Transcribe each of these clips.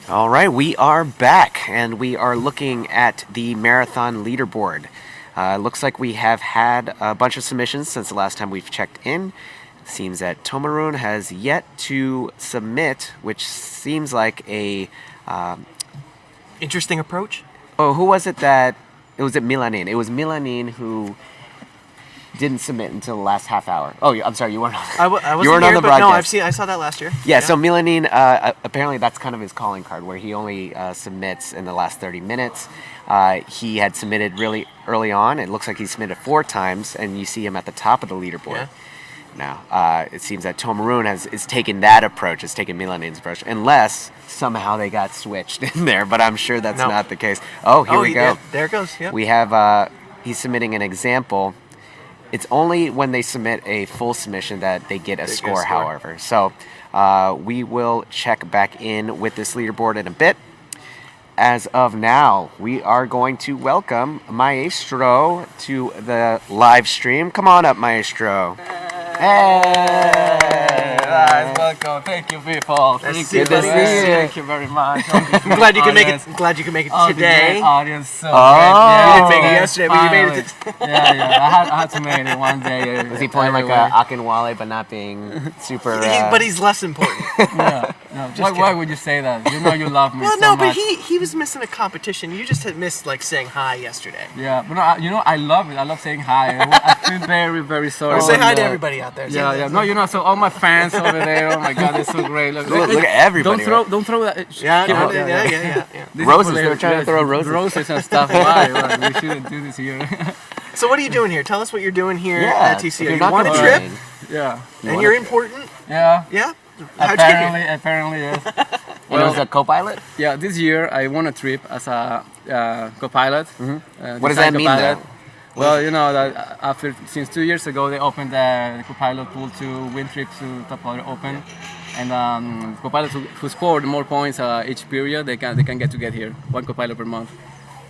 All right, we are back and we are looking at the marathon leaderboard. Looks like we have had a bunch of submissions since the last time we've checked in. Seems that Tomarun has yet to submit, which seems like a. Interesting approach. Oh, who was it that. It was at Milanin. It was Milanin who didn't submit until the last half hour. Oh, I'm sorry, you weren't on. I wasn't you weren't here, on the but no, broadcast. I saw that last year. Yeah, so Milanin, apparently that's kind of his calling card, where he only submits in the last 30 minutes. He had submitted really early on. It looks like he submitted 4 times, and you see him at the top of the leaderboard. Yeah. Now, it seems that Tomarun is taking that approach, has taken Milanin's approach, unless somehow they got switched in there, but I'm sure that's not the case. Oh, here we go. There it goes. Yep. We have, he's submitting an example. It's only when they submit a full submission that they get a score, however. So we will check back in with this leaderboard in a bit. As of now, we are going to welcome Mahestro to the live stream. Come on up, Mahestro. Hey, guys, welcome. Thank you, people. Good to see you. Thank you very much. I'm glad you can make it. I'm glad you can make it today. The audience, so Oh. great. Yeah, You didn't make it yesterday, but you made it. Yeah. I had to make it one day. Was he playing like a Akinwale but not being super... But he's less important. Yeah. No, why would you say that? You know you love me Well, so no, much. but he was missing a competition. You just had missed like saying hi yesterday. Yeah, but no, you know, I love it. I love saying hi. I feel very, very sorry. Well, say hi to Yeah. everybody out there. Yeah. No, you know, so all my fans over there. Oh my God, they're so great. Look at everybody. Don't throw that. Yeah, Keep no, it. yeah. This is Roses, for they were trying to throw roses. Roses and stuff. Why? We shouldn't do this here. So what are you doing here? Tell us what you're doing here Yeah, at if TCO. you're You not want a gonna trip, win. Yeah. and you're important. Yeah. Yeah. How'd you get here? Apparently, yes. And it was a co-pilot? Yeah, this year I won a trip as a co-pilot. What does that mean, co-pilot. though? Well, you know that since 2 years ago they opened the co-pilot pool to win trips to Top Pilot Open, and co-pilots who scored more points each period they can get here, one co-pilot per month.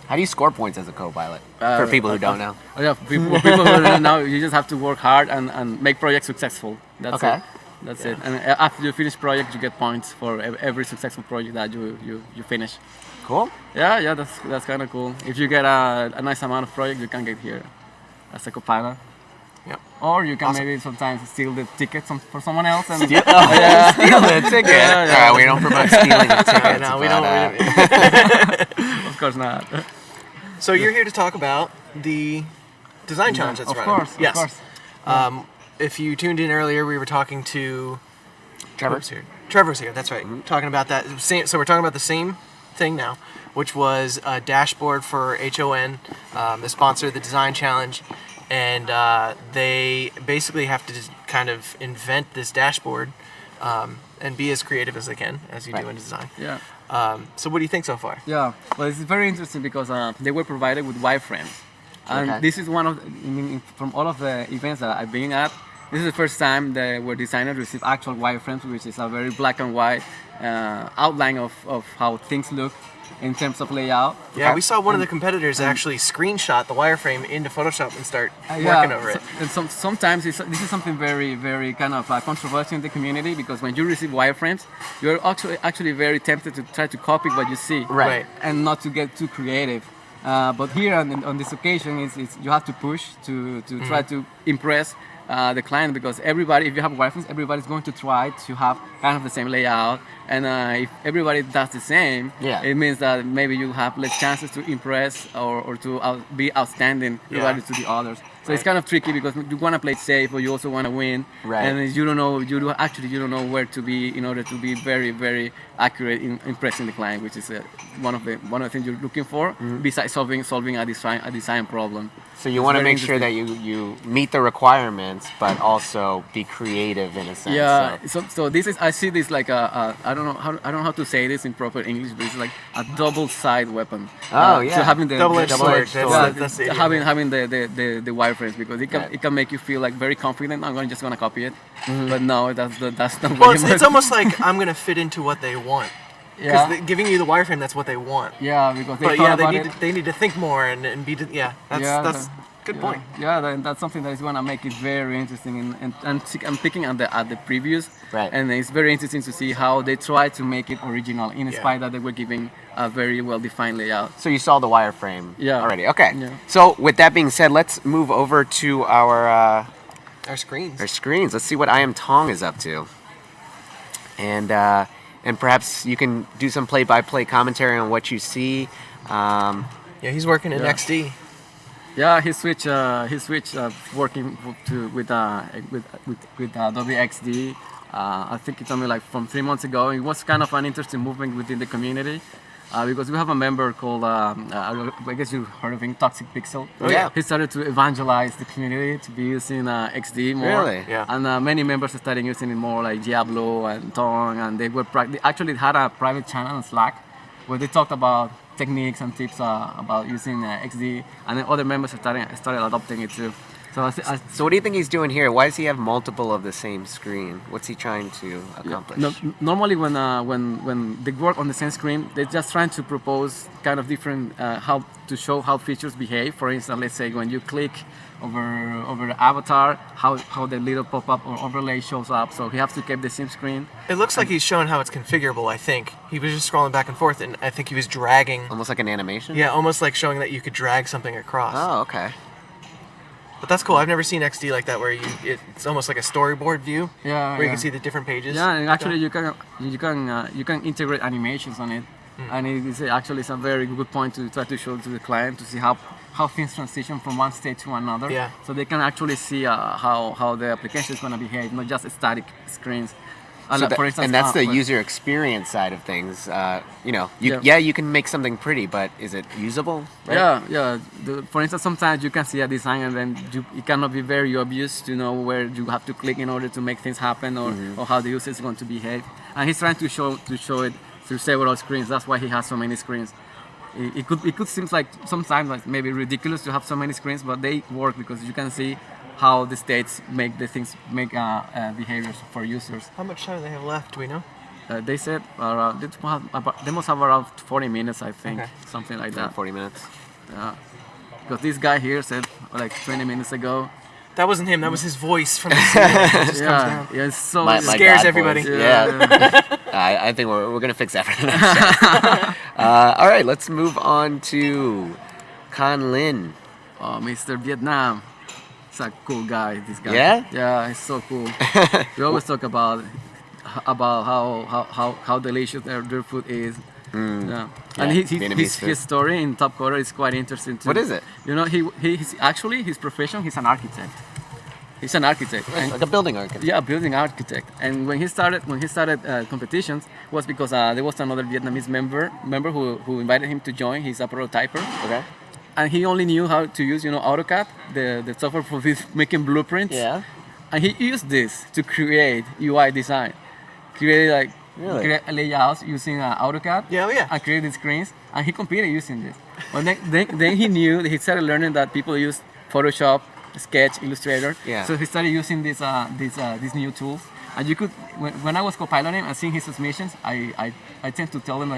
How do you score points as a co-pilot? For people who don't know. Oh, yeah, people who don't know, you just have to work hard and make projects successful. That's Okay. it. That's it. And after you finish project, you get points for every successful project that you finish. Cool. Yeah, that's kind of cool. If you get a nice amount of project, you can get here as a co-pilot. Yep. Or you can maybe sometimes steal the tickets for someone else and Steal the ticket. Yeah. We don't promote stealing the tickets. No, we but, don't. of course not. So you're here to talk about the design challenge that's Of running. course, Yes. of course. If you tuned in earlier, we were talking to Trevor's here. Trevor's here. That's right. Talking about that. So we're talking about the same thing now, which was a dashboard for HON, the sponsor of the design challenge, and they basically have to just kind of invent this dashboard and be as creative as they can, as you do in design. Yeah. So what do you think so far? Yeah, well, it's very interesting because they were provided with wireframes, and Okay. this is one of from all of the events that I've been at. This is the first time that where designers receive actual wireframes, which is a very black and white outline of how things look in terms of layout. Yeah, we saw one of the competitors actually screenshot the wireframe into Photoshop and start Yeah, working over it. Sometimes this is something very kind of controversial in the community because when you receive wireframes, you're actually very tempted to try to copy what you see, Right. and not to get too creative. But here on this occasion, is you have to push to try to impress the client because everybody, if you have wireframes, everybody's going to try to have kind of the same layout. And if everybody does the same, it means that maybe you have less chances to impress or to be outstanding related to the others. So it's kind of tricky because you want to play safe, but you also want to win. Right. And you don't know where to be in order to be very accurate in impressing the client, which is one of the things you're looking for besides solving a design problem. So you want to make sure that you meet the requirements, but also be creative in a sense. Yeah. So this is, I see this like I don't know how to say this in proper English, but it's like a double-sided weapon. Oh, yeah. So having the Double-edged sword. That's the idea. having the wireframes because it can make you feel like very confident. I'm just gonna copy it, but no, that's not. Well, what it's almost like I'm going to fit into what they want. yeah. Because giving you the wireframe, that's what they want. Yeah, because they But thought yeah, about it. they need to think more and be. Yeah, that's Good point. Yeah, that's something that is going to make it very interesting. And I'm picking at the previews, Right. and it's very interesting to see how they try to make it original, in spite that they were giving a very well-defined layout. So you saw the wireframe Yeah. already. Okay. Yeah. So with that being said, let's move over to our Our screens. screens. Let's see what I Am Tong is up to. And perhaps you can do some play-by-play commentary on what you see. Yeah, he's working in Yeah. XD. Yeah, he switched working with Adobe XD. I think it's only like from 3 months ago. It was kind of an interesting movement within the community. Because we have a member called, I guess you've heard of him, Toxic Pixel. Oh, yeah. He started to evangelize the community to be using XD more. Really? Yeah. And many members started using it more, like Diablo and Tong, and they actually had a private channel on Slack where they talked about techniques and tips about using XD, and then other members started adopting it too. So So what do you think he's doing here? Why does he have multiple of the same screen? What's he trying to accomplish? Normally when they work on the same screen, they're just trying to propose kind of different how to show how features behave. For instance, let's say when you click over the avatar, how the little pop-up or overlay shows up. So he has to keep the same screen. It looks like he's showing how it's configurable, I think. He was just scrolling back and forth, and I think he was dragging. Almost like an animation? Yeah, almost like showing that you could drag something across. Oh, okay. But that's cool. I've never seen XD like that, where it's almost like a storyboard view, Yeah, where you yeah. can see the different pages. Yeah, and actually you can integrate animations on it, and it's a very good point to try to show to the client to see how things transition from one state to another. Yeah. So they can actually see how the application is going to behave, not just static screens. For instance, and that's the for- user experience side of things. Yeah. You can make something pretty, but is it usable? Right? Yeah. For instance, sometimes you can see a design and then it cannot be very obvious to know where you have to click in order to make things happen, or how the user is going to behave. And he's trying to show it through several screens. That's why he has so many screens. It could seem like sometimes like maybe ridiculous to have so many screens, but they work because you can see how the states make behaviors for users. How much time do they have left? Do we know? They said they must have around 40 minutes, I think, Okay. something like that. 40 minutes. Yeah. Because this guy here said like 20 minutes ago. That wasn't him. That was his voice from the ceiling. It just comes down. Yeah, it's so My scares God everybody. voice. Yeah. I think we're gonna fix that for the next show. All right, let's move on to Con Lin. Oh, Mr. Vietnam. He's a cool guy, this guy. Yeah? Yeah, he's so cool. We always talk about how delicious their food is. Yeah. And Vietnamese food. his story in Top Quarter is quite interesting too. What is it? You know, he's actually his profession. He's an architect. He's an architect. And- Like a building architect. yeah, building architect. And when he started competitions was because there was another Vietnamese member who invited him to join. He's a prototyper. Okay. And he only knew how to use, AutoCAD, the software for making blueprints. Yeah. And he used this to create UI design. Create layouts using AutoCAD. Yeah, oh yeah. And created screens. And he competed using this. But then he knew that he started learning that people use Photoshop, Sketch, Illustrator. Yeah. So he started using these new tools. And you could, when I was co-piloting and seeing his submissions, I tend to tell him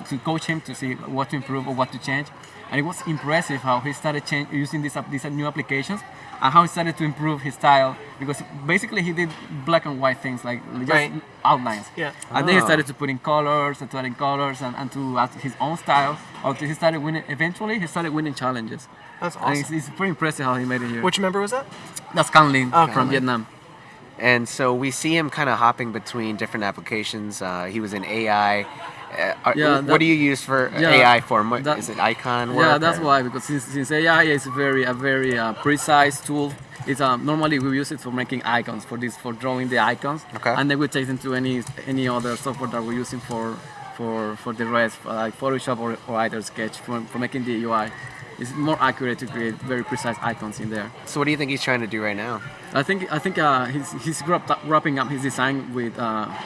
to coach him to see what to improve or what to change. And it was impressive how he started using these new applications, and how he started to improve his style, because basically he did black and white things, like just Right. outlines. Yeah. And then he started to put in colors and to add in colors and to add his own style until he started winning. Eventually, he started winning challenges. That's And awesome. it's pretty impressive how he made it here. Which member was that? That's Can Lin Oh, from Can Lin. Vietnam. And so we see him kind of hopping between different applications. He was in AI. What do you use for AI for? Is it icon work? Yeah, that's or- why, because since AI is a very precise tool, it's normally we use it for making icons, for drawing the icons, Okay. and then we take it into any other software that we're using for the rest, like Photoshop or either Sketch for making the UI. It's more accurate to create very precise icons in there. So what do you think he's trying to do right now? I think he's wrapping up his design with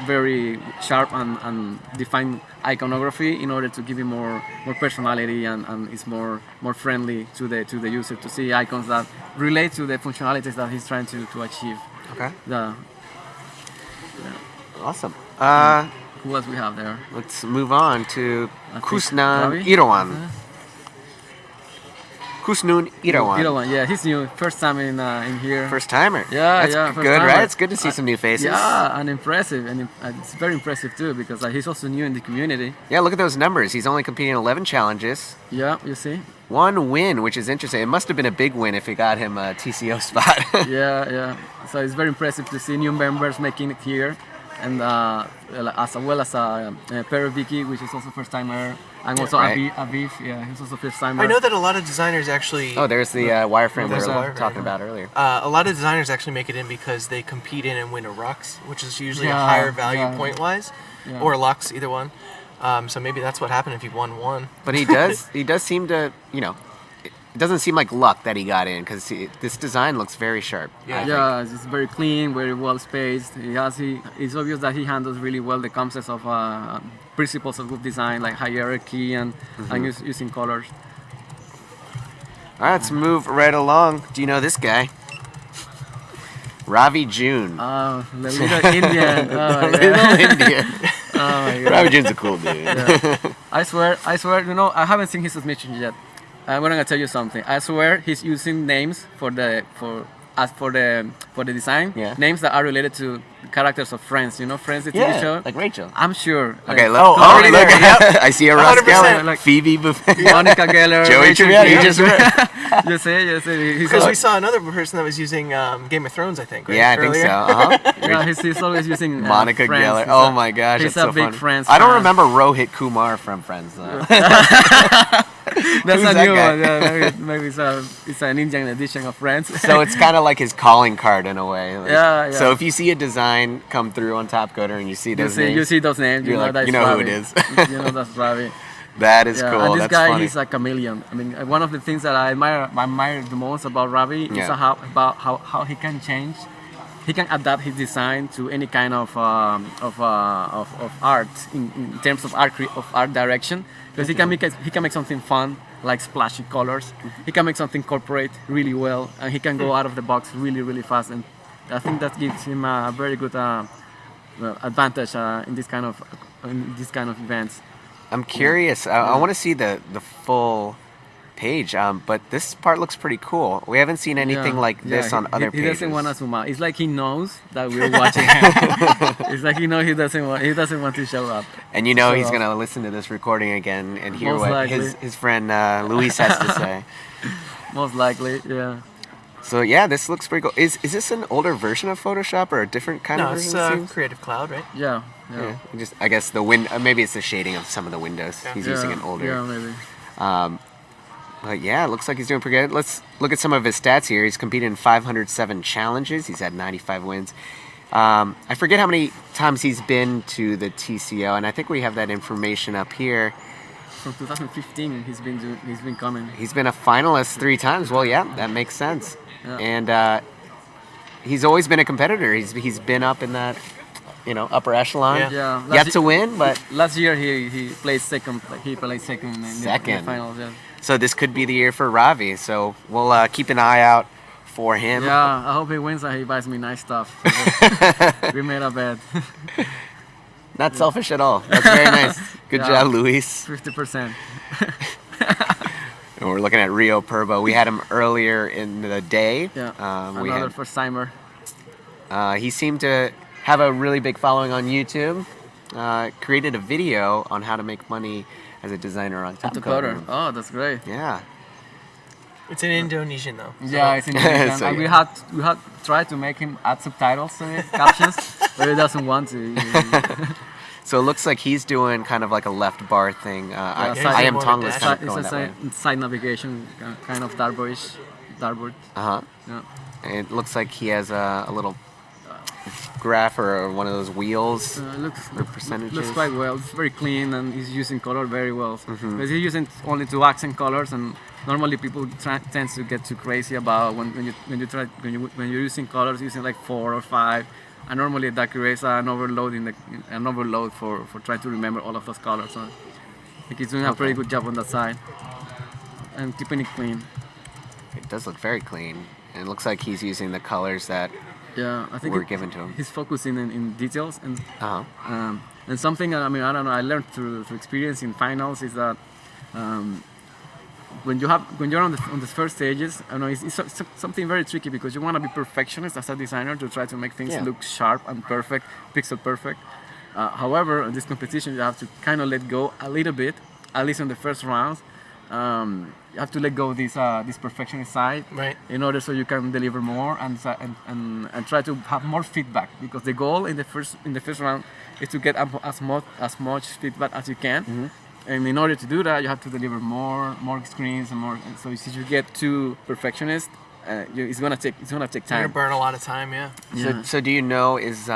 very sharp and defined iconography in order to give it more personality, and it's more friendly to the user to see icons that relate to the functionalities that he's trying to achieve. Okay. Awesome. Who else we have there? Let's move on to I think Kusnan Ravi? Irawan. Husnun Irawan. Irawan, yeah, he's new, first time in here. First timer. Yeah, That's yeah, first good, timer. right? It's good to see some new faces. Yeah, and impressive, and it's very impressive too because he's also new in the community. Yeah, look at those numbers. He's only competing in 11 challenges. Yeah, you see. 1 win, which is interesting. It must have been a big win if it got him a TCO spot. Yeah. So it's very impressive to see new members making it here, and as well as Per Vicky, which is also first timer, and also Right. Aviv, yeah, he's also first timer. I know that a lot of designers actually. Oh, there's the wireframe we There's were a wireframe, talking yeah. about earlier. A lot of designers actually make it in because they compete in and win a Rux, which is usually a Yeah, higher value yeah. point-wise, Yeah. or a Lux, either one. So maybe that's what happened if he won one. But he does seem to, it doesn't seem like luck that he got in because this design looks very sharp. Yeah. Yeah, it's very clean, very well spaced. It's obvious that he handles really well the concepts of principles of good design, like hierarchy and using colors. All right, let's move right along. Do you know this guy? Ravi June. Oh, the little Indian. Oh, Little yeah. Indian. Oh my God. Ravi June's a cool dude. Yeah. I swear, I haven't seen his submission yet. I'm gonna tell you something. I swear he's using names for the design. Yeah. Names that are related to characters of Friends. You know, Friends, the TV show. like Rachel. I'm sure. Okay, like, look. already look. there, yep. I see a Ross 100%. Geller, Like- Phoebe Buffet. Monica Geller, Joey Rachel Trevino. You Green. just read. You see. He's Because we always, saw another person that was using Game of Thrones, I think. Right? Yeah, I think Earlier. so. Uh-huh. yeah, he's always using Monica Friends. Geller. He's Oh a- my gosh, he's that's a so big fun. Friends I don't fan. remember Rohit Kumar from Friends though. That's Who's a that new guy? one. Yeah, maybe it's an Indian edition of Friends. So it's kind of like his calling card in a way. Like, Yeah. So if you see a design come through on Top Coder and you see those you names, see those names, you're you know like, that's you know who it Ravi. is. You know that's Ravi. that is Yeah, cool. and this That's guy, funny. he's a chameleon. I mean, one of the things that I admire the most about Ravi is Yeah. how he can change. He can adapt his design to any kind of art in terms of art direction. Because he can make something fun, like splashy colors. He can make something corporate really well, and he can go out of the box really fast. And I think that gives him a very good advantage in this kind of events. I'm curious. I want to see the full page, but this part looks pretty cool. We haven't seen anything like this on other he pages. doesn't want to zoom out. It's like he knows that we're watching him. It's like he knows he doesn't want to show up. And you know So, he's gonna listen to this recording again and hear Most what likely. his friend Luis has to say. Most likely, yeah. So yeah, this looks pretty cool. Is this an older version of Photoshop or a different kind No, of it's version? it seems? Creative Cloud, right? Yeah. Yeah. Just I guess maybe it's the shading of some of the windows. Yeah. He's using an older. Yeah, maybe. But yeah, it looks like he's doing pretty good. Let's look at some of his stats here. He's competed in 507 challenges. He's had 95 wins. I forget how many times he's been to the TCO, and I think we have that information up here. From 2015, he's been coming. He's been a finalist 3 times. Well, yeah, that makes sense. Yeah. And he's always been a competitor. He's been up in that, upper echelon. Yeah. Yeah. Yet to win, but Last year he played second. Like he played second in Second. the finals. Yeah. so this could be the year for Ravi. So we'll keep an eye out for him. Yeah, I hope he wins and he buys me nice stuff. We made a bet. Not selfish at all. That's very nice. Good Yeah. job, Luis. 50%. And we're looking at Rio Purbo. We had him earlier in the day. Yeah. We Another had, first timer. he seemed to have a really big following on YouTube. Created a video on how to make money as a designer on Top To Coder. Coder. Oh, that's great. Yeah. It's in Indonesian though. Yeah, it's in Indonesian. So, And yeah. we had tried to make him add subtitles to it, captions, but he doesn't want to. So it looks like he's doing kind of like a left bar thing. I side- am more tongueless dash. kind of It's going a that way. side navigation, kind of dartboard. Uh-huh. Yeah. It looks like he has a little graph or one of those wheels. Looks percentages. looks quite well. It's very clean and he's using color very well. Mm-hmm. Because he's using only 2 accent colors, and normally people tend to get too crazy about when you're using colors, using like 4 or 5. And normally that creates an overload for trying to remember all of those colors. So I think he's doing a pretty good job on that side and keeping it clean. It does look very clean. And it looks like he's using the colors that Yeah, I think were given to him. he's focusing in details and. Uh-huh. And something, I mean, I don't know, I learned through experience in finals is that when you're on the first stages, I know it's something very tricky because you want to be perfectionist as a designer to try to make things Yeah. look sharp and perfect, pixel perfect. However, in this competition, you have to kind of let go a little bit, at least in the first rounds. You have to let go this perfectionist side, Right. in order so you can deliver more and try to have more feedback, because the goal in the first round is to get as much feedback as you can. And in order to do that, you have to deliver more screens and more. And so if you get too perfectionist, it's gonna take You're gonna time. burn a lot of time. Yeah. So do you know, is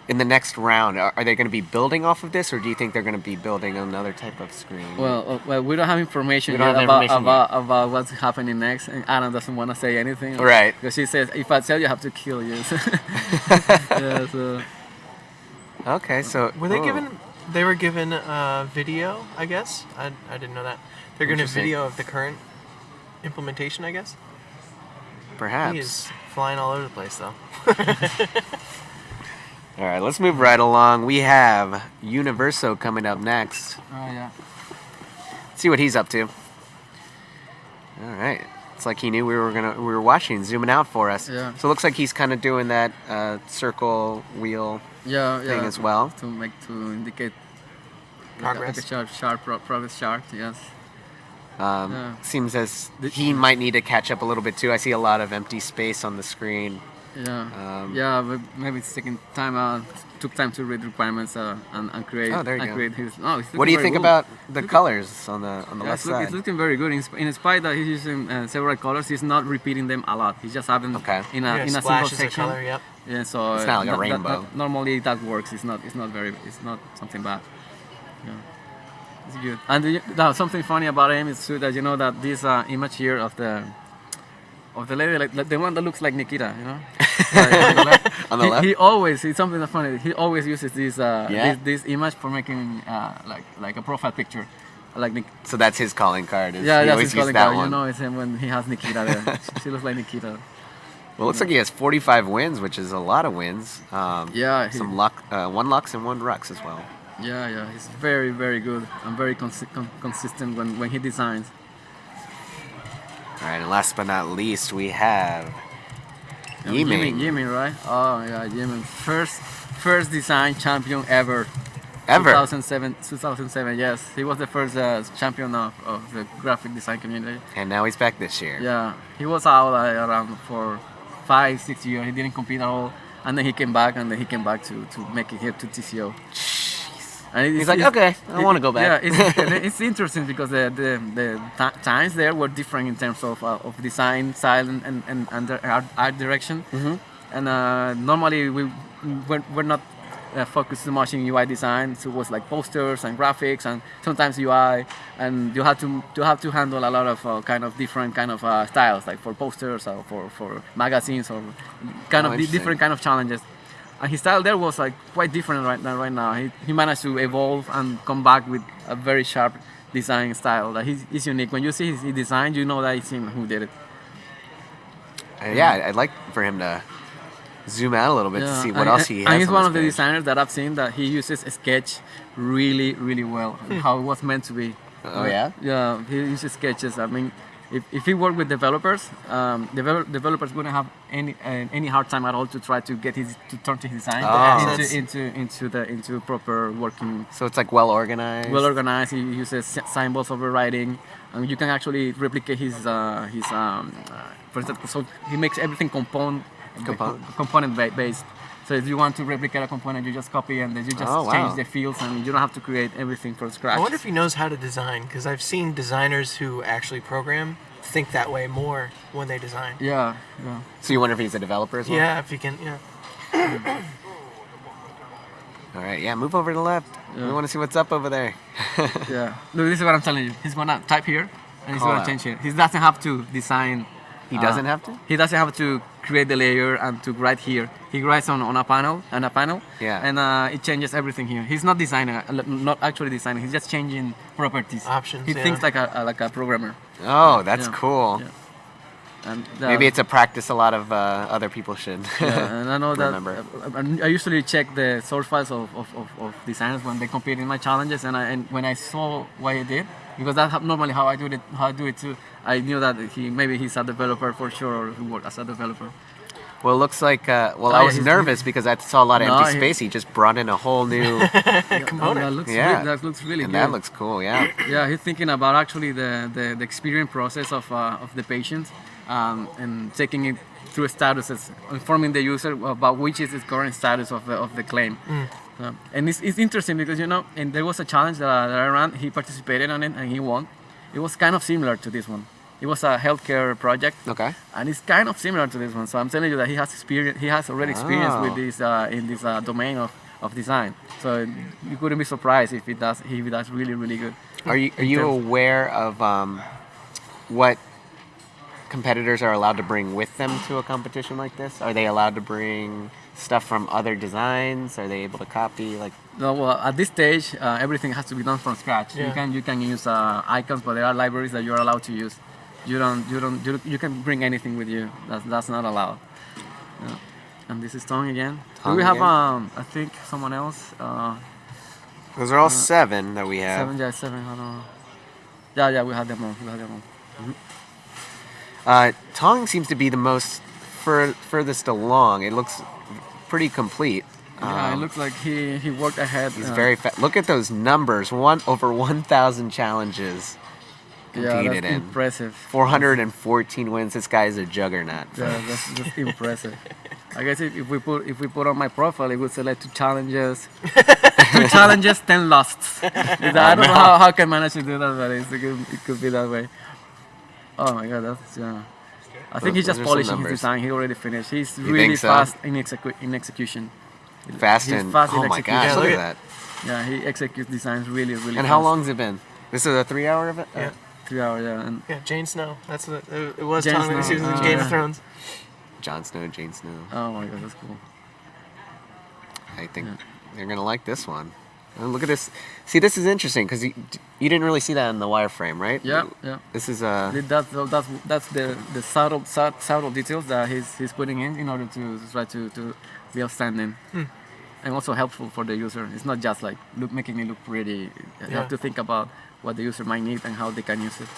in the next round, are they going to be building off of this, or do you think they're going to be building another type of screen? Well, we don't have information We don't yet have about, information about what's happening next, and Anna doesn't want to say anything. Right. Because she says, if I tell you, I have to kill you. Yeah, so. Okay, so Were they oh, given? They were given video, I guess. I didn't know that. They're given a Interesting. video of the current implementation, I guess. perhaps? He is flying all over the place, though. All right, let's move right along. We have Universo coming up next. Oh yeah. See what he's up to. All right. It's like he knew we were watching, zooming out for us. Yeah. So it looks like he's kind of doing that circle wheel Yeah, thing as well. to indicate Progress. like a progress chart. Yes. Yeah. Seems as he might need to catch up a little bit too. I see a lot of empty space on the screen. Yeah. Yeah, but maybe it's taking time. Took time to read requirements and create. Oh, there you and go. create his. Oh, it's What do you looking think very about the colors on the good. Yeah, left it's side? looking very good. In spite that he's using several colors, he's not repeating them a lot. He's just having Okay. in Yeah, a single splashes of section. color. Yep. Yeah, so It's not like a rainbow. Normally that works. It's not something bad. Yeah, it's good. And something funny about him is too that you know that this image here of the lady, like the one that looks like Nikita, you know. On the left? He always, it's something that's funny. He always uses this Yeah? this image for making like a profile picture, like So that's his calling card. Is yeah, he that's always his used calling that card. one. You know, it's him when he has Nikita there. She looks like Nikita. Well, it looks like he has 45 wins, which is a lot of wins. Yeah, Some luck, one Lux and one Rux as well. Yeah, he's very, very good and very consistent when he designs. All right, and last but not least, we have Yiming. Yiming, right? Oh yeah, Yiming. First design champion ever. Ever. 2007, yes. He was the first champion of the graphic design community. And now he's back this year. Yeah, he was out around for 5-6 years. He didn't compete at all. And then he came back, to make it here to TCO. And He's like, okay, I want to go back. Yeah, it's interesting because the times there were different in terms of design style and the art direction. Mhm. And normally we're not focused too much in UI design. So it was like posters and graphics and sometimes UI, and you have to handle a lot of kind of different kind of styles, like for posters or for magazines or kind of interesting. different kind of challenges. And his style there was like quite different right now. He managed to evolve and come back with a very sharp design style. That he's unique. When you see his design, you know that it's him who did it. Yeah, I'd like for him to zoom out a little bit to see what and, else he has. And he's on one this of the page. designers that I've seen that he uses Sketch really, really well. How it was meant to be. Oh, yeah? Yeah, he uses sketches. I mean, if he worked with developers, developers wouldn't have any hard time at all to try to turn his design Oh. into proper working. So it's like well organized. Well organized. He uses symbols overriding, and you can actually replicate his for example. So he makes everything component based. So if you want to replicate a component, you just copy and then you just Oh, wow. change the fields, and you don't have to create everything from scratch. I wonder if he knows how to design, because I've seen designers who actually program think that way more when they design. Yeah. So you wonder if he's a developer as well? Yeah, if you can, yeah. All right, yeah, move over to the left. Yeah. We want to see what's up over there. Yeah. Look, this is what I'm telling you. He's gonna type here, and he's Hold gonna on. change here. He doesn't have to design. He doesn't have to? He doesn't have to create the layer and to write here. He writes on a panel, Yeah. and it changes everything here. He's not designing, not actually designing. He's just changing properties. Options, He yeah. thinks like a programmer. Oh, that's Yeah. cool. Yeah. And Maybe it's a practice a lot of other people should yeah, and I know that remember. I usually check the source files of designers when they compete in my challenges, and when I saw what he did, because that's normally how I do it. How I do it too. I knew that he's a developer for sure, or he worked as a developer. Well, it looks like. I yeah, was nervous because I saw a lot of No, empty he- space. He just brought in a whole new. Component. That looks really and good. that looks cool. Yeah. Yeah, he's thinking about actually the experience process of the patient, and taking it through statuses, informing the user about which is his current status of the claim. And it's interesting because and there was a challenge that I ran. He participated on it and he won. It was kind of similar to this one. It was a healthcare project. Okay. And it's kind of similar to this one. So I'm telling you that he has experience. He has already experience with this in this domain of design. So you couldn't be surprised if he does really really good. Are you aware of what competitors are allowed to bring with them to a competition like this? Are they allowed to bring stuff from other designs? Are they able to copy like? No, well, at this stage, everything has to be done from scratch. Yeah. You can use icons, but there are libraries that you're allowed to use. You can bring anything with you. That's not allowed. Yeah. And this is Tong again. Tong We have again? I think someone else. Those are all 7 that we have. 7. I don't know. Yeah, we have them all. Tong seems to be the most furthest along. It looks pretty complete. Yeah, it looks like he worked ahead. He's very fast. Look at those numbers. Over 1,000 challenges competed that's in. impressive. 414 wins. This guy is a juggernaut. Yeah, that's impressive. I guess if we put on my profile, it would select 2 challenges, 10 losts. I don't know how I can manage to do that, but it could be that way. Oh my God, that's I think he's Those just are some polishing his numbers. design. He already finished. He's You really think so? fast in execution. Fast He's and fast in oh my execution. gosh, look Yeah, at that. Yeah, he executes designs really, really. And fast. how long's it been? This is a 3-hour event. Yeah. 3 hours, yeah. And Yeah, Jane Snow. That's what it was. Jane Tom Snow, in Game of yeah. Thrones. Jon Snow, Jane Snow. oh my God, that's cool. I think they're gonna like this one. And look at this. See, this is interesting because you didn't really see that in the wireframe, right? Yeah. This is That's the subtle details that he's putting in order to try to be outstanding. And also helpful for the user. It's not just like making it look pretty. You Yeah. have to think about what the user might need and how they can use it.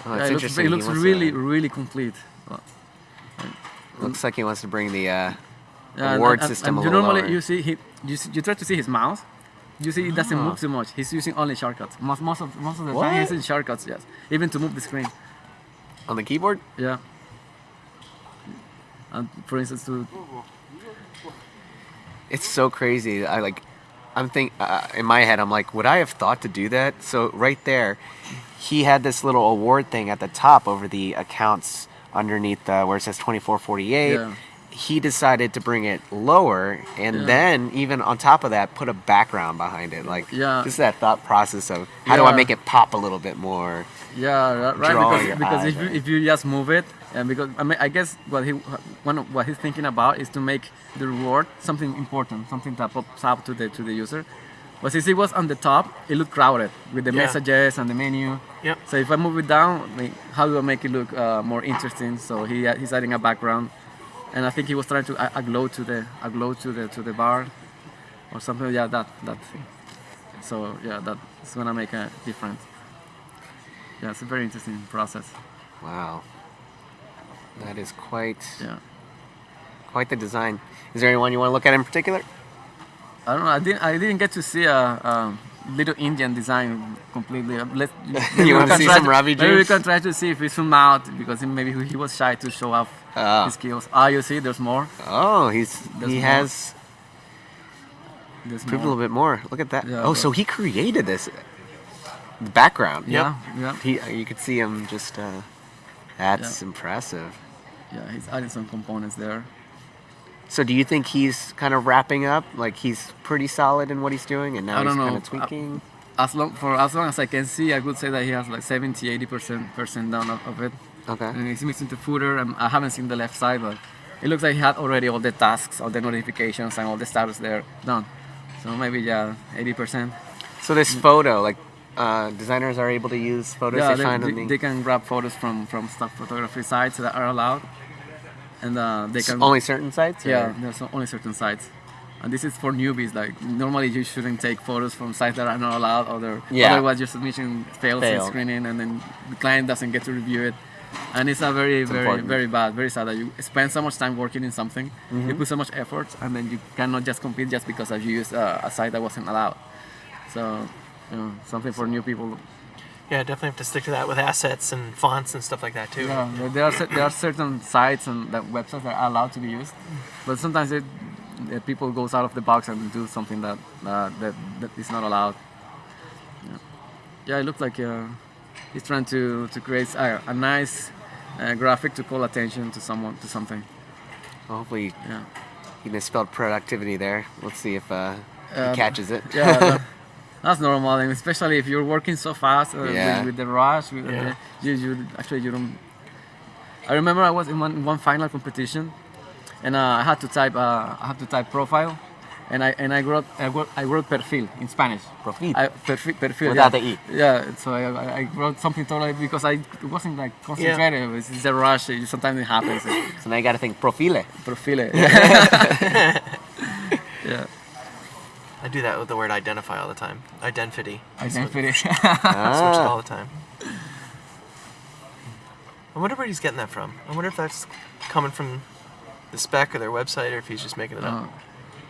Oh, it's interesting. It He looks wants really, to- really complete. looks like he wants to bring the Yeah, award system a you little normally lower. you see you try to see his mouse. You see it doesn't move too much. He's using only shortcuts. Most of the What? time he's using shortcuts. Yes, even to move the screen. On the keyboard? Yeah. And for instance, to It's so crazy. I'm in my head, I'm like, would I have thought to do that? So right there, he had this little award thing at the top over the accounts underneath where it says 2448. Yeah. He decided to bring it lower, and Yeah. then even on top of that, put a background behind it. Like, Yeah. just that thought process of how do I Yeah. make it pop a little bit more? yeah, right. Draw your Because eyes, if you just move it, and because I guess what he's thinking about is to make the reward something important, something that pops up to the user. But since it was on the top, it looked crowded with the Yeah. messages and the menu. Yep. So if I move it down, how do I make it look more interesting? So he's adding a background, and I think he was trying to a glow to the bar, or something. Yeah, that thing. So yeah, that's gonna make a difference. Yeah, it's a very interesting process. Wow. That is quite Yeah. the design. Is there anyone you want to look at in particular? I don't know. I didn't get to see a little Indian design completely. Let's, You want to see some Ravi Maybe we juice? can try to see if we zoom out because maybe he was shy to show off Oh. his skills. You see, there's more. Oh, There's he more. has There's proved a more. little bit more. Look at that. Yeah, Oh, but- so he created this the background. Yeah, yeah, You could see him just. That's impressive. yeah. He's adding some components there. So, do you think he's kind of wrapping up? Like he's pretty solid in what he's doing, and now I he's don't kind know. of tweaking. As long as I can see, I would say that he has like 70-80% down of it. Okay. And he's missing the footer. And I haven't seen the left side, but it looks like he had already all the tasks, all the notifications, and all the status there done. So maybe 80%. So this photo, like designers are able to use photos Yeah, they find on the. they can grab photos from stock photography sites that are allowed, and they can Only certain sites. or- yeah, there's only certain sites. And this is for newbies. Like normally you shouldn't take photos from sites that are not allowed, Yeah. otherwise your submission fails in screening, and then the client doesn't get to review it. And it's a very, very, important. very bad, very sad that you spend so much time working in something, you put so much effort, and then you cannot just compete just because you used a site that wasn't allowed. So, something for new people. Yeah, definitely have to stick to that with assets and fonts and stuff like that too. Yeah, there are certain sites and that websites that are allowed to be used, but sometimes people goes out of the box and do something that is not allowed. Yeah, it looks like he's trying to create a nice graphic to call attention to something. Well, hopefully, Yeah. he misspelled productivity there. Let's see if he catches it. Yeah, that's normal, and especially if you're working so fast with the rush. You don't. I remember I was in one final competition, and I had to type profile, and I wrote perfil in Spanish. Profil. Perfil. Without yeah. the E. Yeah, so I wrote something totally because I wasn't like concentrated. It's the rush. Sometimes it happens. So now you got to think profile. Perfil. Yeah. I do that with the word identify all the time. Identity. Identity. Switch it all the time. I wonder where he's getting that from. I wonder if that's coming from the spec or their website, or if he's just making it up.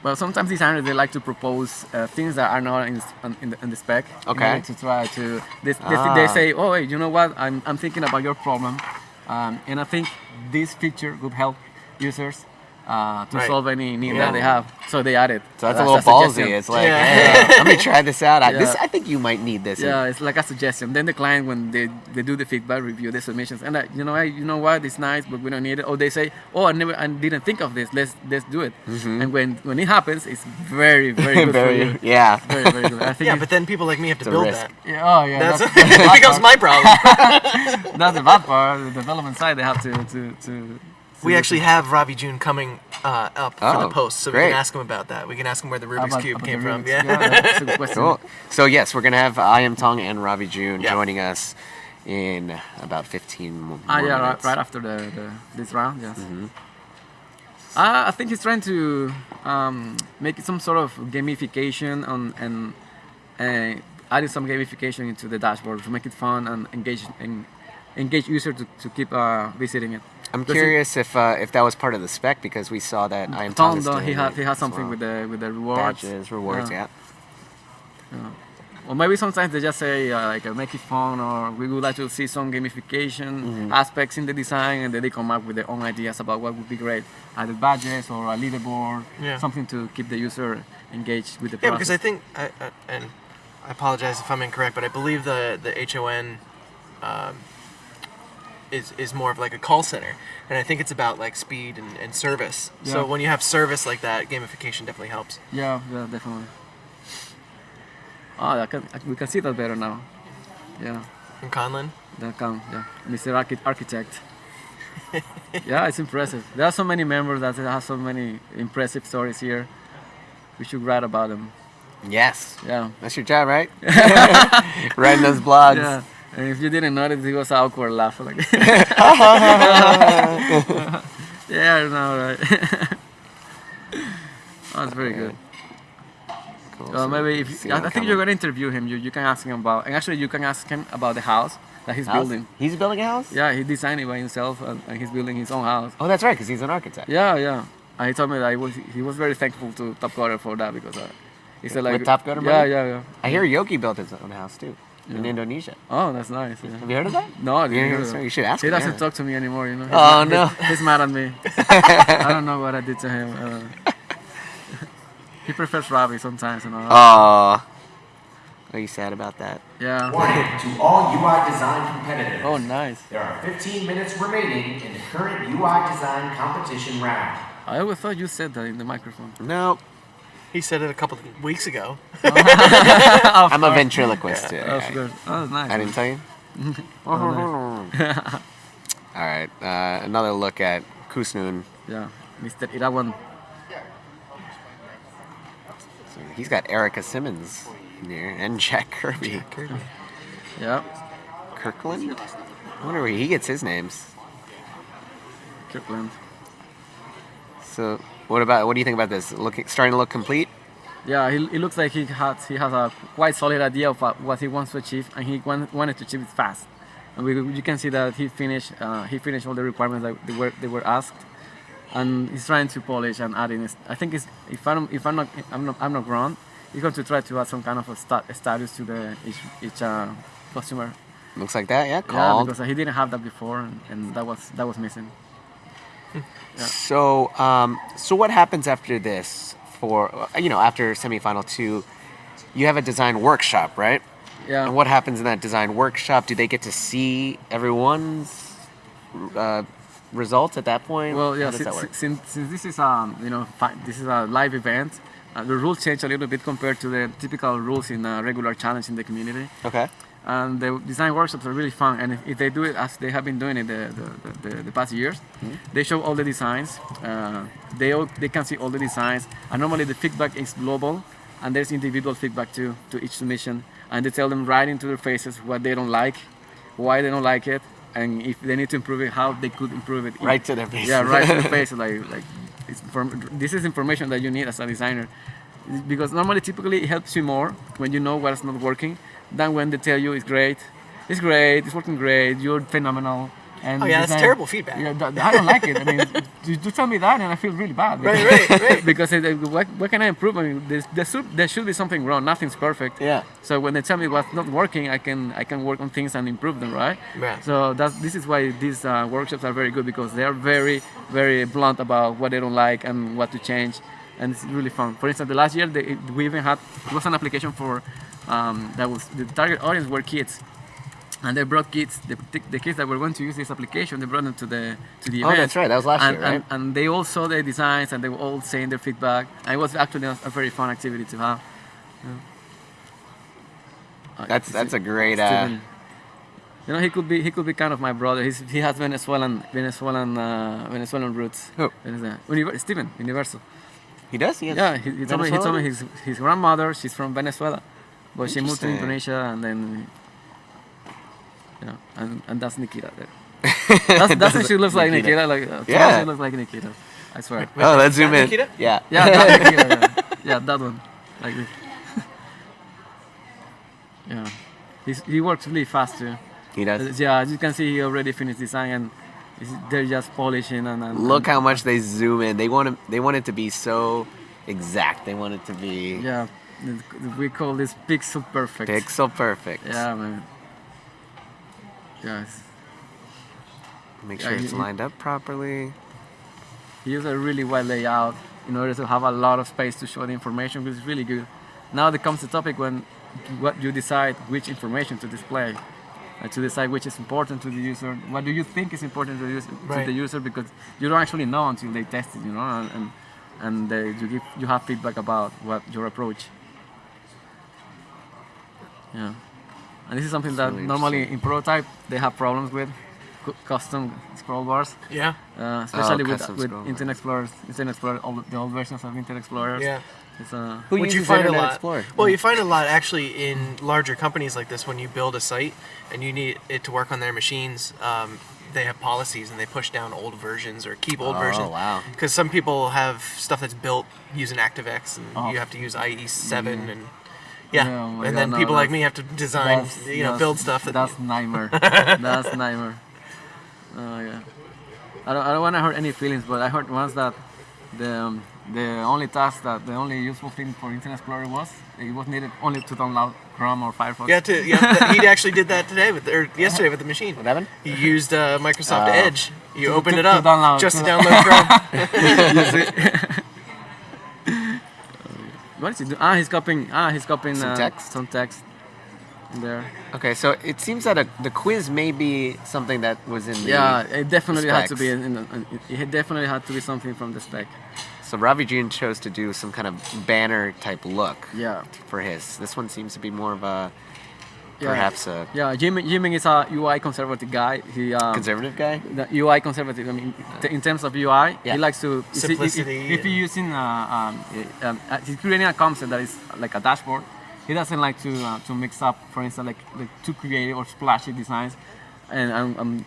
Well, sometimes designers they like to propose things that are not in the spec. Okay. In order to try to they say, oh, hey, you know what? I'm thinking about your problem, and I think this feature would help users to solve any need that they have. So they add it. So that's a little ballsy. suggestion. It's like, hey, let me try this out. Yeah. I think you might need this. Yeah, it's like a suggestion. Then the client, when they do the feedback, review the submissions, and you know what, it's nice, but we don't need it. Or they say, oh, I didn't think of this. Let's do it. And when it happens, it's very, very good for you. Yeah. Very, very good. I think Yeah, but then people like me have to a build risk. that. yeah, oh yeah, That's that's the it bad becomes part. my problem. That's the bad part. The development side, they have to We actually have Ravi June coming up for the Oh, post, so we great. can ask him about that. We can ask him where the Rubik's Cube about came the from. Rubik's. Yeah. That's a good question. Cool. So yes, we're gonna have I Am Tong and Ravi June Yeah. joining us in about 15 more Yeah, minutes. right after this round, yes. I think he's trying to make some sort of gamification and adding some gamification into the dashboard to make it fun and engage users to keep visiting it. I'm Does curious if that was part of the spec because we saw that I Am Tong Tom, is though, doing he it has as something well. with the rewards. Badges, rewards, yeah. Or maybe sometimes they just say make it fun, or we would like to see some gamification aspects in the design, and then they come up with their own ideas about what would be great, either badges or a leaderboard, something to keep the user engaged with the process. Yeah, because I think, and I apologize if I'm incorrect, but I believe the HON is more of like a call center, and I think it's about like speed and service. Yeah. So when you have service like that, gamification definitely helps. Yeah, definitely. Oh, we can see that better now. Yeah, In Conlin, Mr. Architect. Yeah, it's impressive. There are so many members that have so many impressive stories here. We should write about them. Yes. Yeah. That's your job, right? Writing those blogs. Yeah. And if you didn't notice, he was awkward laughing like. Yeah, I know, right? That's very good. Cool. So Maybe if see I them think you're gonna interview him, you can ask him about, and actually you can ask him about the house that he's House? building. He's building a house? Yeah, he designed it by himself, and he's building his own house. Oh, that's right, because he's an architect. Yeah. And he told me that he was very thankful to Top Coder for that because he said like With Top Coder Yeah, money? yeah. I hear Yoki built his own house too in Indonesia. Oh, that's nice. Yeah. Have you heard of that? No, I didn't Yeah, hear that. so you should ask He him. doesn't yeah. talk to me anymore, you know. Oh, no. He's mad at me. I don't know what I did to him. He prefers Ravi sometimes, you know. Aw. Are you sad about that? Yeah. Warning to all UI design competitors. Oh, nice. There are 15 minutes remaining in the current UI design competition round. I always thought you said that in the microphone. No. he said it a couple of weeks ago. I'm a ventriloquist too. Of course. Oh, that's nice. I didn't tell you? All right. Another look at Kusnun. Yeah, Mr. Irawan. So he's got Erica Simmons in here and Jack Kirby. Yeah, Kirkland? I wonder where he gets his names. Kirkland. So, What do you think about this? Starting to look complete. Yeah, he looks like he has a quite solid idea of what he wants to achieve, and he wanted to achieve it fast. And you can see that he finished all the requirements that they were asked, and he's trying to polish and add in. I think if I'm not wrong, he's going to try to add some kind of a status to each customer. Looks like that, yeah. Yeah, Called. because he didn't have that before, and that was missing. Yeah. So what happens after this? After semifinal 2, you have a design workshop, right? Yeah. And what happens in that design workshop? Do they get to see everyone's results at that point? Well, yeah. How does that work? Since this is this is a live event, the rules change a little bit compared to the typical rules in a regular challenge in the community. Okay. And the design workshops are really fun, and if they do it as they have been doing it the past years, they show all the designs. They can see all the designs, and normally the feedback is global, and there's individual feedback to each submission, and they tell them right into their faces what they don't like, why they don't like it, and if they need to improve it, how they could improve it. Right to their face. Yeah, right to their face. This is information that you need as a designer, because normally, typically, it helps you more when you know what's not working than when they tell you it's great, it's working great, you're phenomenal. And that's terrible feedback. Yeah, I don't like it. I mean, you tell me that, and I feel really bad. Right. Because what can I improve? I mean, there should be something wrong. Nothing's perfect. Yeah. So when they tell me what's not working, I can work on things and improve them, right? Yeah. So this is why these workshops are very good, because they are very, very blunt about what they don't like and what to change, and it's really fun. For instance, the last year we even had, it was an application for that was the target audience were kids. And they brought kids, the kids that were going to use this application, they brought them to the event. Oh, that's right. That was last year, right? And they all saw the designs, and they were all saying their feedback. And it was actually a very fun activity to have. Yeah. That's a great. Steven. He could be kind of my brother. He has Venezuelan roots. Who? Steven, Universal. He does. He has Yeah, he told me his grandmother, she's from Venezuela, but she moved to Interesting. Indonesia, and then. Yeah, and that's Nikita there. That's what she looks like, Nikita. Yeah. She looks like Nikita. I swear. Oh, let's zoom in. Nikita? Yeah. Yeah, that's Nikita. Yeah, that one. Like this. Yeah. He works really fast too. He does. Yeah, as you can see, he already finished design, and they're just polishing and Look how much they zoom in. They want it to be so exact. They want it to be Yeah, we call this pixel perfect. pixel perfect. Yeah, man. Yes. Make sure it's lined up properly. He used a really wide layout in order to have a lot of space to show the information, which is really good. Now there comes the topic when you decide which information to display, to decide which is important to the user. What do you think is important to the user? Because you don't actually know until they test it, and you have feedback about what your approach. Yeah. And this is something that really normally in prototype they have problems with, custom scroll bars. Yeah. Especially with custom scroll Internet Explorer, the old versions of Internet Explorer. Yeah. It's, Who Which you uses find a Internet lot. Explorer? Well, you find a lot actually in larger companies like this. When you build a site and you need it to work on their machines, they have policies and they push down old versions or keep old versions. Oh, wow. Because some people have stuff that's built using ActiveX, and you have to use IE7 and and then people like me have to design, build stuff. That's nightmare. That's nightmare. Oh yeah. I don't want to hurt any feelings, but I heard once that the only useful thing for Internet Explorer was needed only to download Chrome or Firefox. He actually did that yesterday with the machine. What happened? He used Microsoft Edge. You opened it up download, just to download Chrome. What is he doing? He's copying Some text? Some text there. Okay, so it seems that the quiz may be something that was in the Yeah, it definitely had to specs. be. It definitely had to be something from the spec. So Ravi June chose to do some kind of banner type look Yeah. for his. This one seems to be more of a Yeah. perhaps a Yeah, Jimmy is a UI conservative guy. He conservative guy. the UI conservative. I mean, in terms of UI, Yeah. he likes to Simplicity If you're using he's creating a concept that is like a dashboard. He doesn't like to mix up, for instance, like too creative or splashy designs. and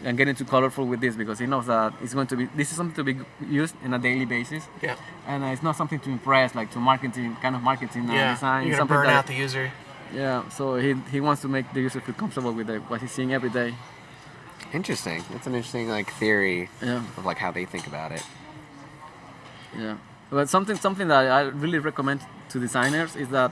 I'm getting too colorful with this because he knows that this is something to be used in a daily basis. Yeah. And it's not something to impress, like to marketing design. You're gonna something burn that, out the user. Yeah, so he wants to make the user feel comfortable with what he's seeing every day. Interesting. That's an interesting like theory Yeah. of like how they think about it. Yeah, but something that I really recommend to designers is that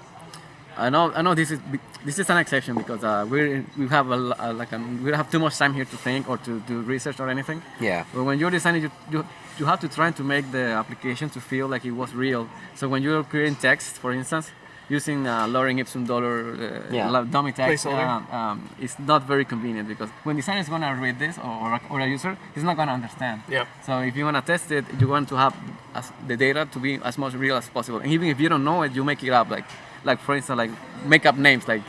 I know this is an exception because we have we don't have too much time here to think or to do research or anything. Yeah. But when you're designing, you have to try to make the application to feel like it was real. So when you're creating text, for instance, using lorem ipsum dolor dummy text, Placeholder. it's not very convenient because when designer is gonna read this or a user, he's not gonna understand. Yep. So if you wanna test it, you want to have the data to be as much real as possible. And even if you don't know it, you make it up. Like for instance, like make up names like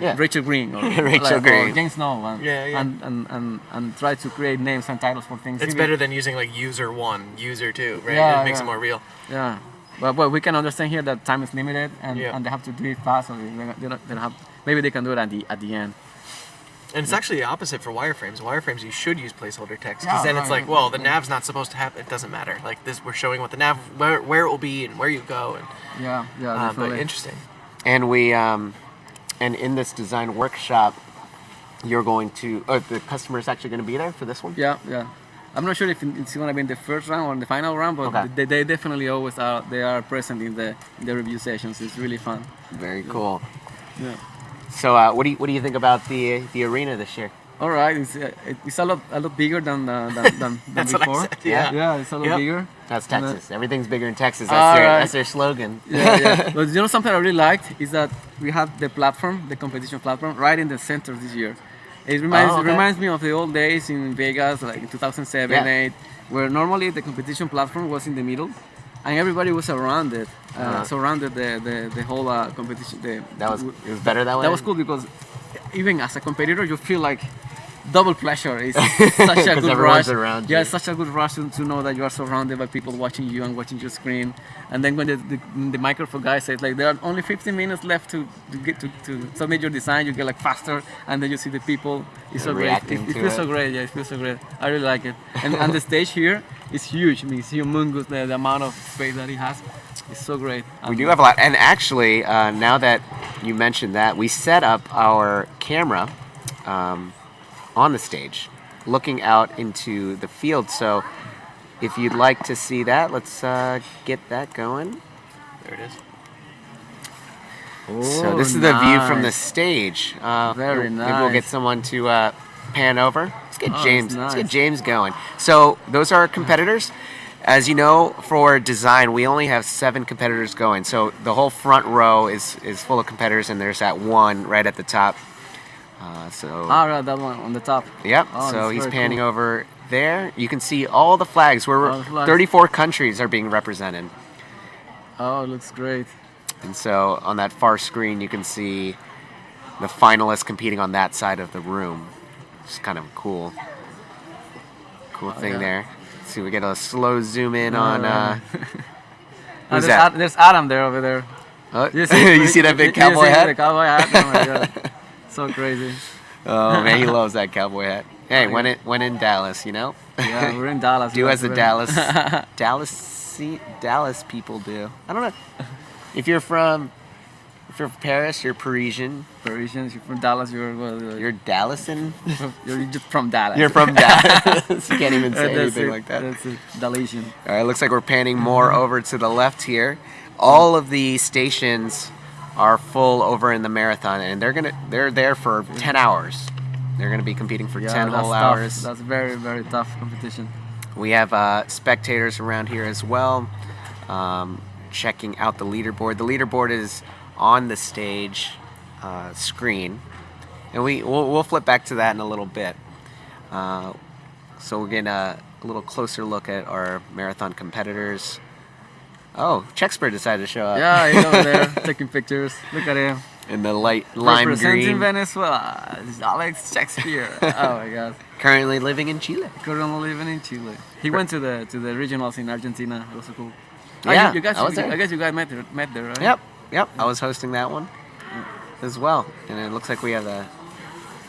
Yeah. Rachel Green or Rachel Green. or Jane Snow Yeah. and try to create names and titles for things. It's Even- better than using like user 1, user 2, right? Yeah, It makes yeah. it more real. Yeah, but we can understand here that time is limited and, Yeah. and they have to do it fast. So they don't have, maybe they can do it at the end. And it's actually the opposite for wireframes. Wireframes, you should use placeholder text Yeah, because then it's right, like, well, the nav's not supposed to happen. It doesn't matter. Like this, we're showing what the nav, where it will be and where you go. And Yeah, but definitely. interesting. And we and in this design workshop, you're going to. Oh, the customer is actually going to be there for this one. Yeah. I'm not sure if it's gonna be in the first round or in the final round, but Okay. they definitely always are. They are present in the review sessions. It's really fun. Very cool. Yeah. So, what do you think about the arena this year? All right, it's a lot bigger than That's what I before. said. Yeah. Yeah, it's a lot Yep. bigger. That's And, Texas. Everything's bigger in Texas. All right. That's their slogan. Yeah. But you know something I really liked is that we have the platform, the competition platform, right in the center this year. It reminds me of the old days in Vegas, like in 2007, Yeah. 8, where normally the competition platform was in the middle, and everybody was surrounded the whole competition. It was better that way. That was cool because even as a competitor, you feel like double pleasure. It's such a 'Cause good everyone's rush. around Yeah, you. it's such a good rush to know that you are surrounded by people watching you and watching your screen. And then when the microphone guy says like there are only 15 minutes left to get to submit your design, you get like faster, and then you see the people. It's so great. Reacting It to feels it. so great. Yeah, it feels so great. I really like it. And the stage here is huge. I mean, it's humongous. The amount of space that it has is so great. We do have a lot. And actually, now that you mentioned that, we set up our camera on the stage, looking out into the field. So if you'd like to see that, let's get that going. There it is. So this is the view from the stage. Very Maybe we'll get nice. someone to pan over. Let's get Oh, James. that's Let's get nice. James going. So those are our competitors. As you know, for design, we only have 7 competitors going. So the whole front row is full of competitors, and there's that one right at the top. Right, that one on the top. Yep. Oh, So that's he's very panning cool. over there. You can see all the flags. All the flags. 34 countries are being represented. Oh, it looks great. And so on that far screen, you can see the finalists competing on that side of the room. It's kind of a cool thing yeah. there. See, we get a slow zoom in on. Who's There's that? There's Adam there over there. You see that big cowboy The hat? cowboy hat. Oh my god, so crazy. Oh man, he loves that cowboy hat. Hey, Oh, when in Dallas, you know. Yeah, we're in Dallas. Do as the Dallas. Dallas people do. I don't know. If you're from Paris, you're Parisian. Parisians, you're from Dallas. You're Dallasan. You're just from Dallas. You're from Dallas. You can't even say That's anything it. like that. That's it. Dalasian. All right, looks like we're panning more over to the left here. All of the stations are full over in the marathon, and they're there for 10 hours. They're gonna be competing for 10 that's whole tough. hours. That's very, very tough competition. We have spectators around here as well, checking out the leaderboard. The leaderboard is on the stage screen, and we'll flip back to that in a little bit. So we're getting a little closer look at our marathon competitors. Oh, Chexper decided to show up. Yeah, he's over there taking pictures. Look at him. In the light lime Representing green. Venezuela. This is Alex Shakespeare. Oh my God. Currently living in Chile. Currently living in Chile. He went to the regionals in Argentina. It was so cool. Yeah, you guys, I was there. I guess you guys met there, right? Yep. I was hosting that one as well, and it looks like we have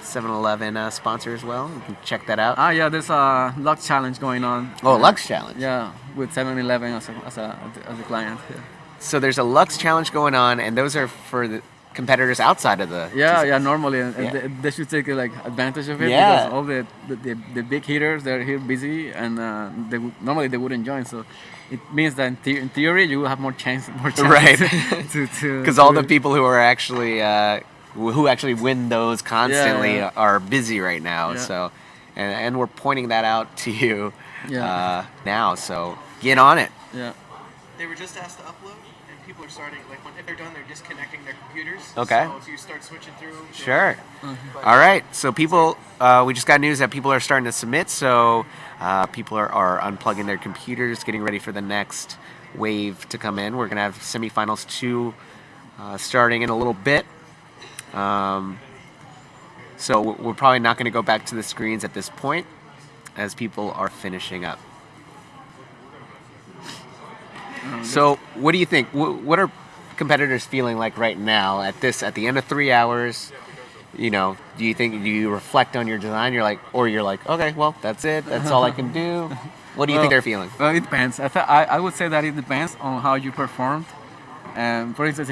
7-Eleven sponsor as well. You can check that out. Ah, yeah, there's a Lux challenge going on. Oh, Lux Challenge. Yeah, with 7-Eleven as a client. Yeah. So there's a Lux Challenge going on, and those are for the competitors outside of the. Yeah, normally Yeah. they should take like advantage of it Yeah. because all the big hitters, they're here busy, and normally they wouldn't join. So it means that in theory you will have more chance Right. to Because all the people who are actually who actually win those constantly Yeah. are busy right now. Yeah. So, and we're pointing that out to you Yeah. now. So get on it. Yeah. They were just asked to upload, and people are starting, like, when they're done, they're disconnecting their computers. Okay. So if you start switching through. Sure. But- All right. So people, we just got news that people are starting to submit. So people are unplugging their computers, getting ready for the next wave to come in. We're gonna have semifinals 2 starting in a little bit. So we're probably not going to go back to the screens at this point, as people are finishing up. So what do you think? What are competitors feeling like right now at the end of 3 hours? You know, do you reflect on your design? You're like, okay, well, that's it. That's all I can do. What do you think they're feeling? Well, it depends. I would say that it depends on how you performed. For instance,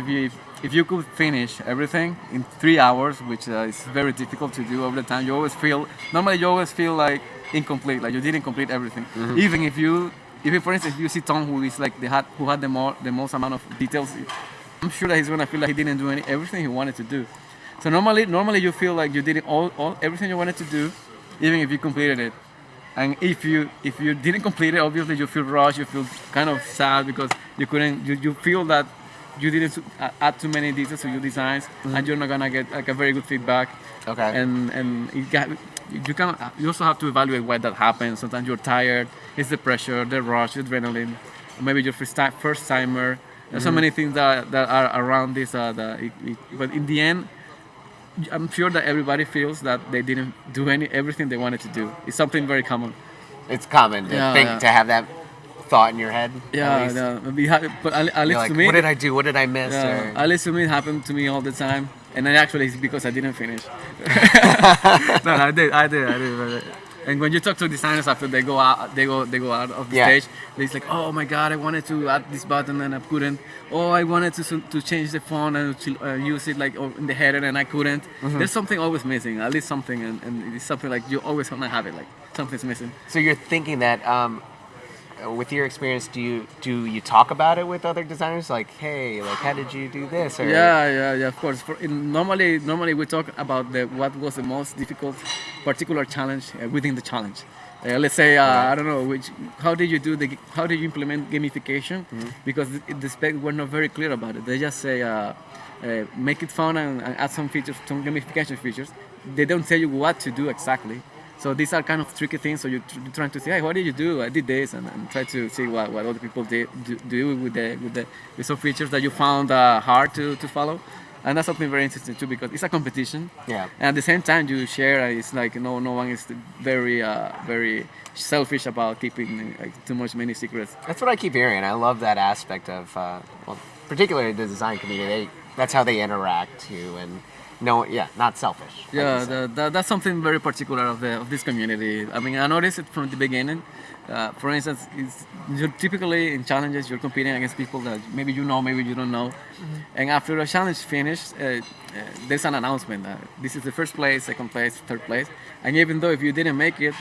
if you could finish everything in 3 hours, which is very difficult to do over the time, you always feel like incomplete, like you didn't complete everything. Mm-hmm. Even for instance, if you see Tom, who is like who had the most amount of details, I'm sure that he's gonna feel like he didn't do everything he wanted to do. So normally you feel like you did everything you wanted to do, even if you completed it. And if you didn't complete it, obviously you feel rushed, you feel kind of sad because you feel that you didn't add too many details to your designs, and you're not gonna get like a very good feedback. Okay. And you also have to evaluate why that happens. Sometimes you're tired, it's the pressure, the rush, the adrenaline, maybe you're first timer. There's so many things that are around this. But in the end, I'm sure that everybody feels that they didn't do everything they wanted to do. It's something very common. It's common to to have that thought in your head. At least. But at You're least like, to me, what did I do? What did I miss? yeah, Or- at least to me, it happened to me all the time. And then actually, it's because I didn't finish. No, I did. But, and when you talk to designers after they go out of the Yeah. stage, they're like, "Oh my God, I wanted to add this button and I couldn't. Oh, I wanted to change the font and to use it like in the header and I couldn't." There's something always missing, at least something, and it's something like you always want to have it, like something's missing. So you're thinking that, with your experience, do you talk about it with other designers? Like, hey, like, how did you do this? Or, Yeah, of course. Normally we talk about what was the most difficult particular challenge within the challenge. Let's say I don't know how did you implement gamification? Because the spec were not very clear about it. They just say make it fun and add some features, some gamification features. They don't tell you what to do exactly. So these are kind of tricky things. So you're trying to say, hey, what did you do? I did this, and try to see what other people do with some features that you found hard to follow. And that's something very interesting too, because it's a competition. Yeah. And at the same time, you share. It's like no one is very selfish about keeping too many secrets. That's what I keep hearing. I love that aspect of, particularly the design community. That's how they interact too, and not selfish. like you Yeah, said. that's something very particular of this community. I mean, I noticed it from the beginning. For instance, you're typically in challenges, you're competing against people that maybe you know, maybe you don't know. And after a challenge finished, there's an announcement that this is the first place, second place, third place. And even though if you didn't make it,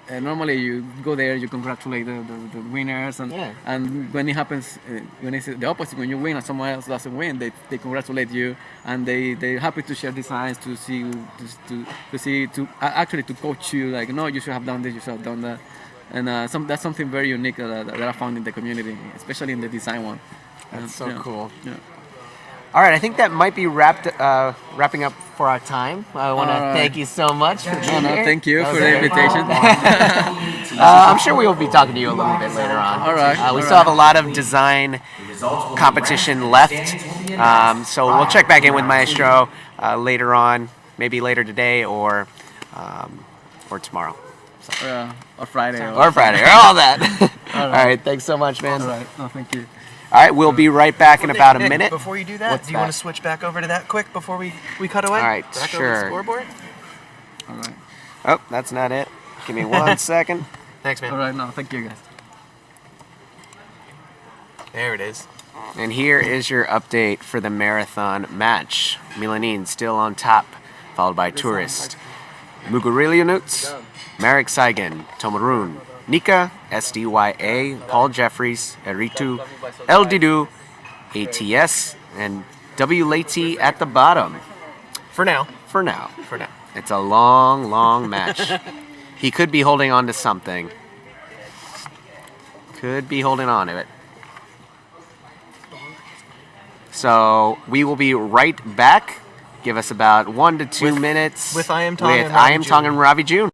normally you go there, you congratulate the winners, and when it happens, when it's the opposite, when you win and someone else doesn't win, they congratulate you, and they're happy to share designs, to actually to coach you, like, no, you should have done this, you should have done that, and that's something very unique that I found in the community, especially in the design one. That's so cool. Yeah. All right, I think that might be wrapping up for our time. I want to All right. thank you so much for being here. Thank you That for was the very invitation. I'm sure we will be talking to you a little bit later on. All right, We all still have a lot of design competition left, so we'll check back in with Mahestro later on, maybe later today or tomorrow. Or Friday. Or Friday, or all that. All right, thanks so much, man. All right. No, thank you. All right, we'll be right back in about a Nick, minute. Before you do that, What's do you want that? to switch back over to that quick before we cut away? All right, back over to the sure. scoreboard. All right. Oh, that's not it. Give me 1 second. Thanks, man. All right. No, thank you guys. There it is. And here is your update for the marathon match. Milanin still on top, followed by Tourist. Mugurilionuts, Marek Saigan, Tomarun, Nika, SDYA, Paul Jeffries, Eritu, El Didu, ATS, and W Lati at the bottom. For now. For now. For now. It's a long, long match. He could be holding on to something. Could be holding on to it. So we will be right back. Give us about 1 to 2 minutes with I Am Tong with and I Ravi Am Tong June. and Ravi June.